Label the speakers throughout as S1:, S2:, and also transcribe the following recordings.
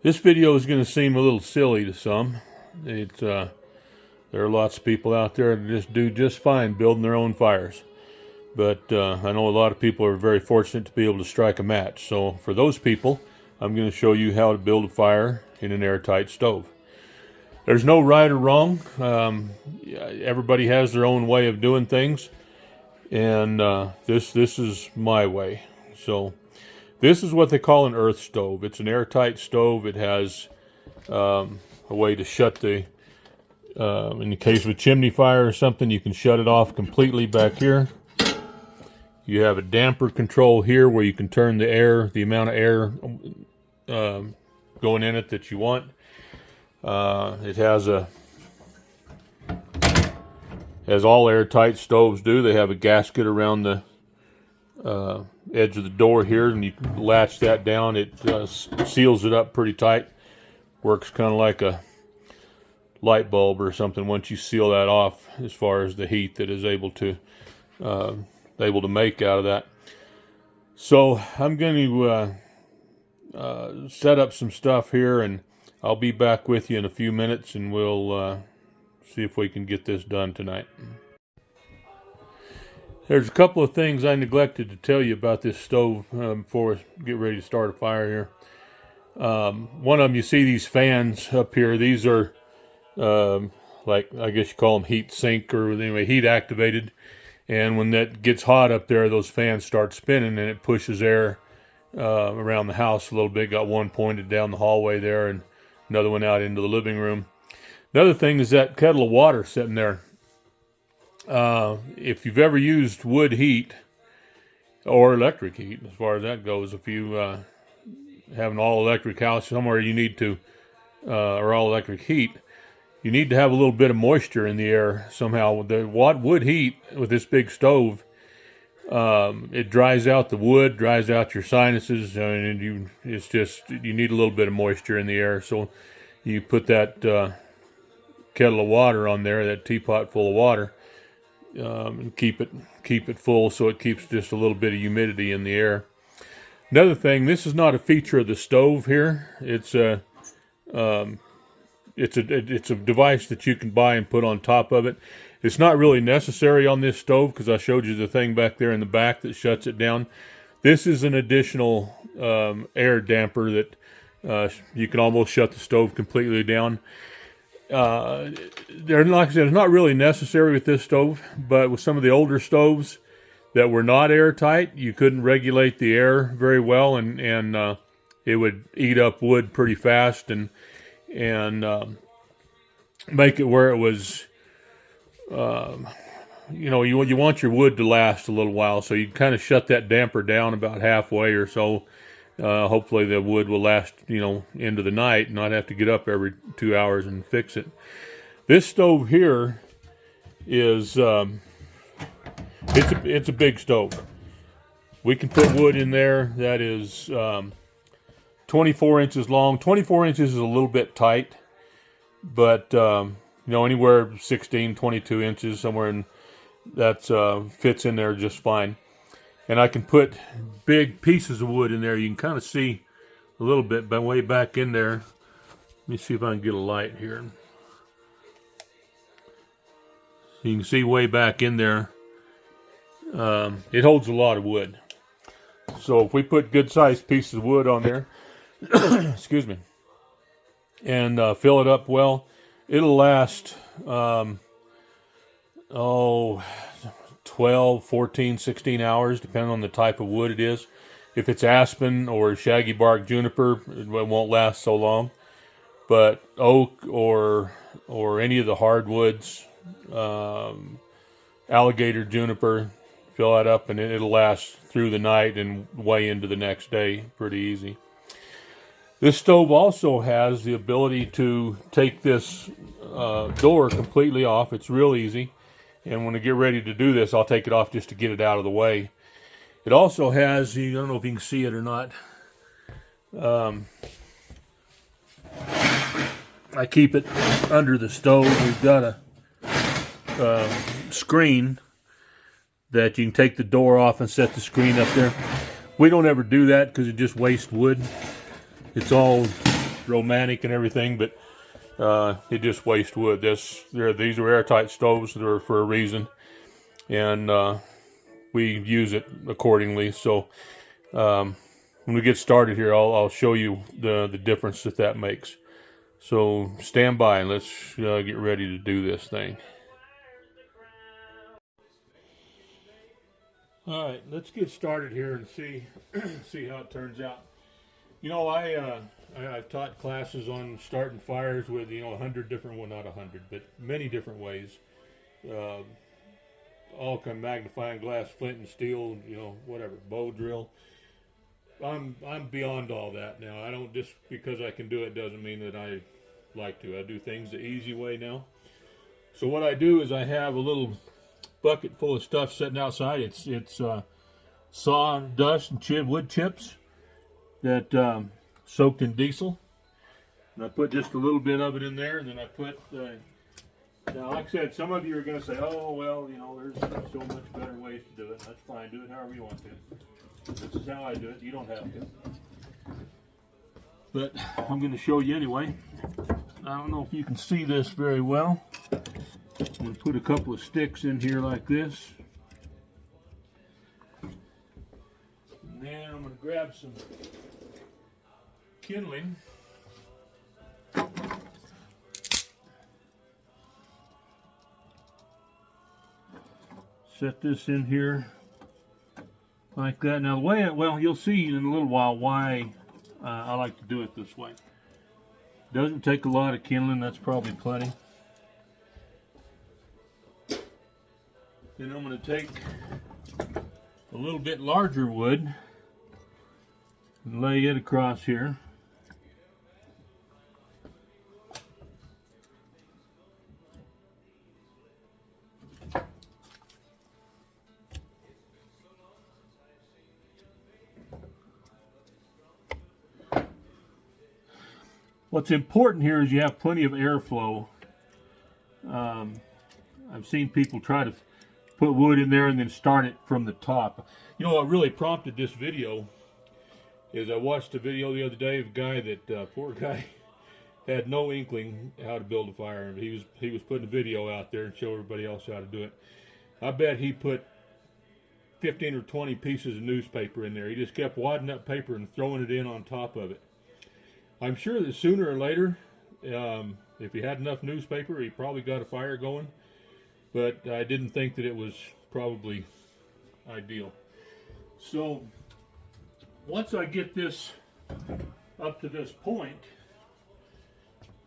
S1: This video is going to seem a little silly to some. There are lots of people out there that just do just fine building their own fires. But I know a lot of people are very fortunate to be able to strike a match. So for those people, I'm going to show you how to build a fire in an airtight stove. There's no right or wrong. Everybody has their own way of doing things. And this is my way. So this is what they call an earth stove. It's an airtight stove. It has a way to shut the, in the case of a chimney fire or something, you can shut it off completely back here. You have a damper control here where you can turn the air, the amount of air going in it that you want. It has as all airtight stoves do, they have a gasket around the edge of the door here, and you can latch that down. It seals it up pretty tight. Works kind of like a light bulb or something once you seal that off, as far as the heat that is able to make out of that. So I'm going to set up some stuff here, and I'll be back with you in a few minutes, and we'll see if we can get this done tonight. There's a couple of things I neglected to tell you about this stove before we get ready to start a fire here. One of them, you see these fans up here. These are like, I guess you call them heat sink, or anyway, heat activated. And when that gets hot up there, those fans start spinning, and it pushes air around the house a little bit. Got one pointed down the hallway there, and another one out into the living room. Another thing is that kettle of water sitting there. If you've ever used wood heat or electric heat, as far as that goes, if you have an all-electric house somewhere you need to, or all-electric heat, you need to have a little bit of moisture in the air somehow. The wood heat with this big stove, it dries out the wood, dries out your sinuses, and you need a little bit of moisture in the air. So you put that kettle of water on there, that teapot full of water, and keep it full so it keeps just a little bit of humidity in the air. Another thing, this is not a feature of the stove here. It's a device that you can buy and put on top of it. It's not really necessary on this stove because I showed you the thing back there in the back that shuts it down. This is an additional air damper that you can almost shut the stove completely down. Like I said, it's not really necessary with this stove, but with some of the older stoves that were not airtight, you couldn't regulate the air very well, and it would eat up wood pretty fast and make it where it was, you want your wood to last a little while, so you kind of shut that damper down about halfway or so. Hopefully the wood will last, into the night and not have to get up every 2 hours and fix it. This stove here is, it's a big stove. We can put wood in there that is 24 inches long. 24 inches is a little bit tight, but anywhere 16, 22 inches, somewhere in that fits in there just fine. And I can put big pieces of wood in there. You can kind of see a little bit by way back in there. Let me see if I can get a light here. You can see way back in there. It holds a lot of wood. So if we put good sized pieces of wood on there, excuse me, and fill it up well, it'll last 12, 14, 16 hours, depending on the type of wood it is. If it's aspen or shaggy bark juniper, it won't last so long. But oak or any of the hardwoods, alligator juniper, fill that up and it'll last through the night and way into the next day pretty easy. This stove also has the ability to take this door completely off. It's real easy. And when I get ready to do this, I'll take it off just to get it out of the way. It also has, I don't know if you can see it or not, I keep it under the stove. We've got a screen that you can take the door off and set the screen up there. We don't ever do that because it just wastes wood. It's all romantic and everything, but it just wastes wood. These are airtight stoves. They're for a reason, and we use it accordingly. So when we get started here, I'll show you the difference that makes. So stand by and let's get ready to do this thing. All right, let's get started here and see how it turns out. You know, I've taught classes on starting fires with 100 different, well, not 100, but many different ways. All kind of magnifying glass, flint and steel, whatever, bow drill. I'm beyond all that now. I don't, just because I can do it doesn't mean that I like to. I do things the easy way now. So what I do is I have a little bucket full of stuff sitting outside. It's sawdust and wood chips that soaked in diesel. And I put just a little bit of it in there, and then I put now, like I said, some of you are going to say, oh, well, there's so much better ways to do it. That's fine. Do it however you want to. This is how I do it. You don't have to. But I'm going to show you anyway. I don't know if you can see this very well. I'm going to put a couple of sticks in here like this. And then I'm going to grab some kindling. Set this in here like that. Now the way, well, you'll see in a little while why I like to do it this way. Doesn't take a lot of kindling, that's probably plenty. Then I'm going to take a little bit larger wood and lay it across here. What's important here is you have plenty of airflow. I've seen people try to put wood in there and then start it from the top. What really prompted this video is I watched a video the other day of a guy that, poor guy, had no inkling how to build a fire. He was putting a video out there and show everybody else how to do it. I bet he put 15 or 20 pieces of newspaper in there. He just kept wadding up paper and throwing it in on top of it. I'm sure that sooner or later, if he had enough newspaper, he probably got a fire going. But I didn't think that it was probably ideal. So once I get this up to this point,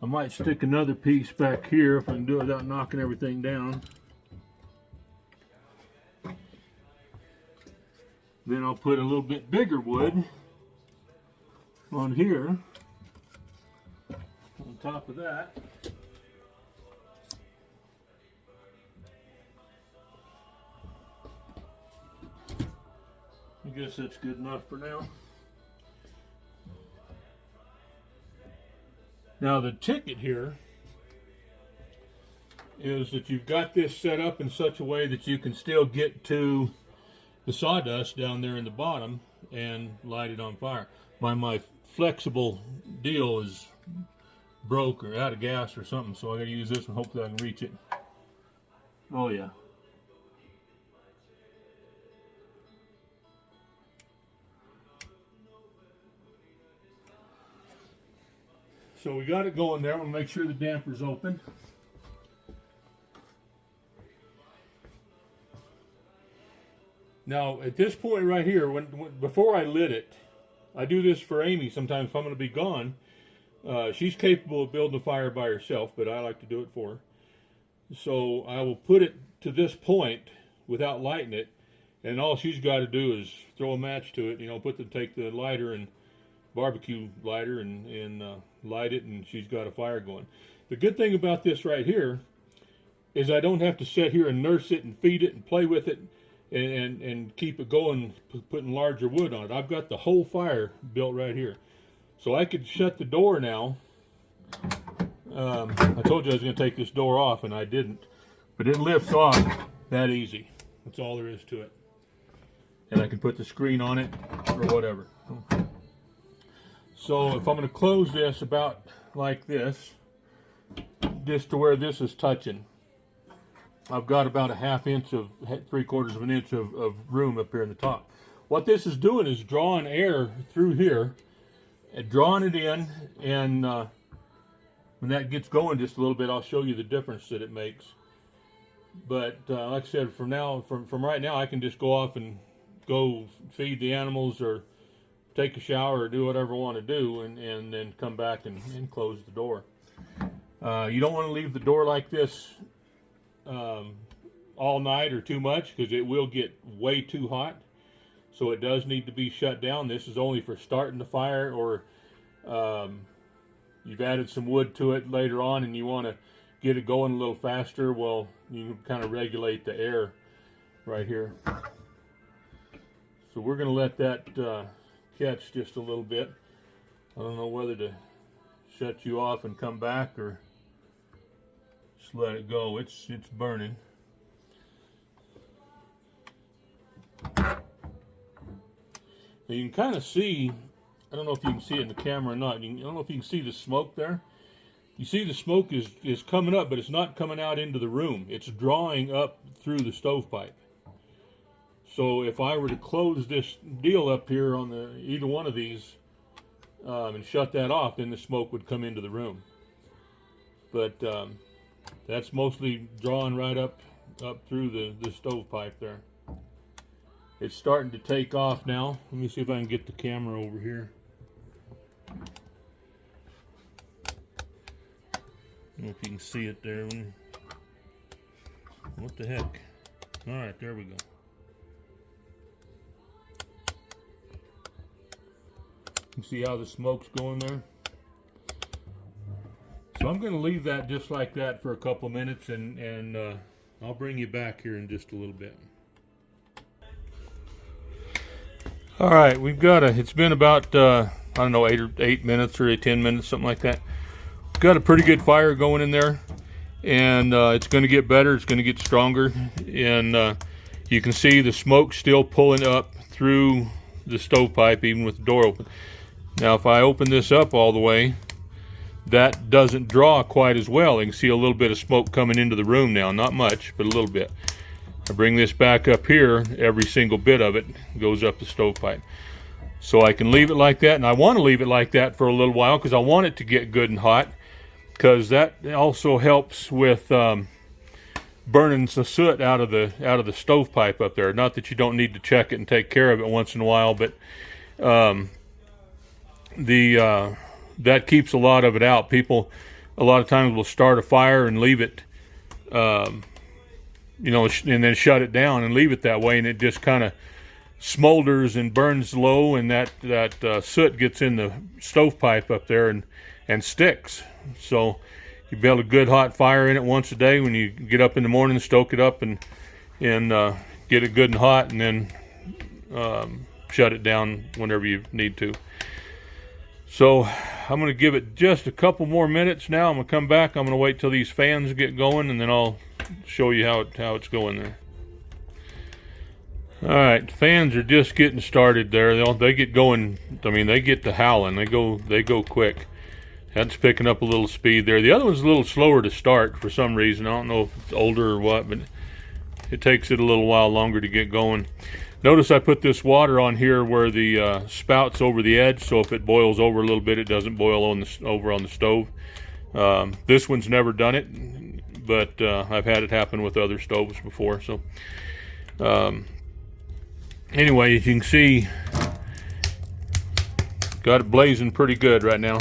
S1: I might stick another piece back here if I can do it without knocking everything down. Then I'll put a little bit bigger wood on here. On top of that, I guess that's good enough for now. Now the ticket here is that you've got this set up in such a way that you can still get to the sawdust down there in the bottom and light it on fire. My flexible deal is broke or out of gas or something, so I gotta use this one. Hopefully I can reach it. Oh yeah. So we got it going there. We'll make sure the damper's open. Now at this point right here, before I lit it, I do this for Amy sometimes if I'm going to be gone. She's capable of building a fire by herself, but I like to do it for her. So I will put it to this point without lighting it, and all she's got to do is throw a match to it. Take the lighter and barbecue lighter and light it, and she's got a fire going. The good thing about this right here is I don't have to sit here and nurse it and feed it and play with it and keep it going, putting larger wood on it. I've got the whole fire built right here. So I could shut the door now. I told you I was going to take this door off, and I didn't. But it lifts off that easy. That's all there is to it. And I can put the screen on it or whatever. So if I'm going to close this about like this, just to where this is touching, I've got about a half inch of, 3/4 of an inch of room up here in the top. What this is doing is drawing air through here and drawing it in, and when that gets going just a little bit, I'll show you the difference that it makes. But like I said, from right now, I can just go off and go feed the animals or take a shower or do whatever I want to do, and then come back and close the door. You don't want to leave the door like this all night or too much, because it will get way too hot. So it does need to be shut down. This is only for starting the fire, or you've added some wood to it later on and you want to get it going a little faster. Well, you can kind of regulate the air right here. So we're going to let that catch just a little bit. I don't know whether to shut you off and come back or just let it go. It's burning. Now you can kind of see, I don't know if you can see it in the camera or not. I don't know if you can see the smoke there. You see the smoke is coming up, but it's not coming out into the room. It's drawing up through the stovepipe. So if I were to close this deal up here on either one of these and shut that off, then the smoke would come into the room. But that's mostly drawing right up through the stovepipe there. It's starting to take off now. Let me see if I can get the camera over here. I don't know if you can see it there. What the heck? All right, there we go. You see how the smoke's going there? So I'm going to leave that just like that for a couple of minutes, and I'll bring you back here in just a little bit. All right, we've got it's been about, I don't know, 8 minutes or 10 minutes, something like that. We've got a pretty good fire going in there, and it's going to get better, it's going to get stronger, and you can see the smoke still pulling up through the stovepipe even with the door open. Now if I open this up all the way, that doesn't draw quite as well. You can see a little bit of smoke coming into the room now, not much, but a little bit. I bring this back up here, every single bit of it goes up the stovepipe. So I can leave it like that, and I want to leave it like that for a little while because I want it to get good and hot, because that also helps with burning the soot out of the stovepipe up there. Not that you don't need to check it and take care of it once in a while, but that keeps a lot of it out. People a lot of times will start a fire and leave it you know, and then shut it down and leave it that way, and it just kind of smolders and burns low, and that soot gets in the stovepipe up there and sticks. So you build a good hot fire in it once a day when you get up in the morning, stoke it up and get it good and hot, and then shut it down whenever you need to. So I'm going to give it just a couple more minutes now. I'm going to come back. I'm going to wait till these fans get going, and then I'll show you how it's going there. All right, fans are just getting started there. They get going. I mean, they get to howling. They go quick. That's picking up a little speed there. The other one's a little slower to start for some reason. I don't know if it's older or what, but it takes it a little while longer to get going. Notice I put this water on here where the spout's over the edge, so if it boils over a little bit, it doesn't boil over on the stove. This one's never done it, but I've had it happen with other stoves before. So anyway, as you can see, got it blazing pretty good right now.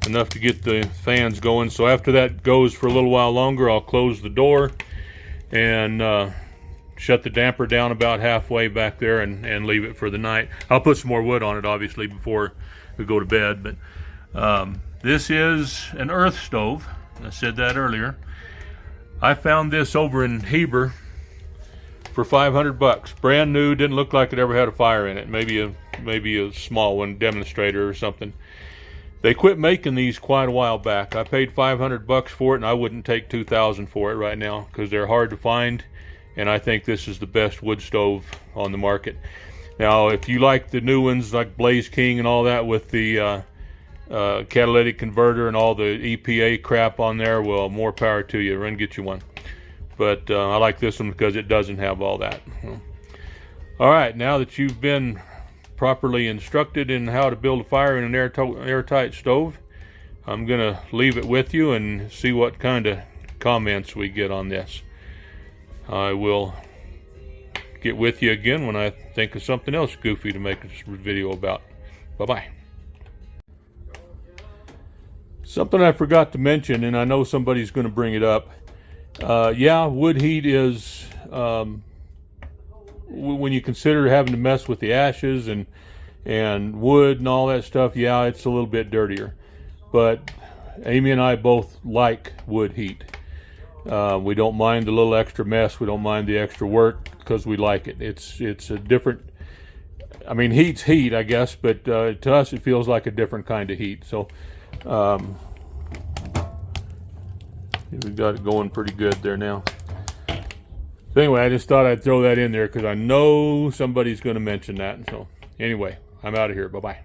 S1: Enough to get the fans going. So after that goes for a little while longer, I'll close the door and shut the damper down about halfway back there and leave it for the night. I'll put some more wood on it obviously before we go to bed, but this is an earth stove. I said that earlier. I found this over in Heber for $500, brand new. Didn't look like it ever had a fire in it. Maybe a small one, demonstrator or something. They quit making these quite a while back. I paid $500 for it, and I wouldn't take $2,000 for it right now because they're hard to find, and I think this is the best wood stove on the market. Now, if you like the new ones like Blaze King and all that with the catalytic converter and all the EPA crap on there, well, more power to you. Run get you one. But I like this one because it doesn't have all that. All right, now that you've been properly instructed in how to build a fire in an airtight stove, I'm gonna leave it with you and see what kind of comments we get on this. I will get with you again when I think of something else goofy to make a video about. Bye-bye. Something I forgot to mention, and I know somebody's going to bring it up. Yeah, wood heat is, when you consider having to mess with the ashes and wood and all that stuff, yeah, it's a little bit dirtier. But Amy and I both like wood heat. We don't mind the little extra mess. We don't mind the extra work because we like it. It's a different, I mean, heat's heat, I guess, but to us it feels like a different kind of heat. So we've got it going pretty good there now. So anyway, I just thought I'd throw that in there because I know somebody's going to mention that. So anyway, I'm out of here. Bye-bye.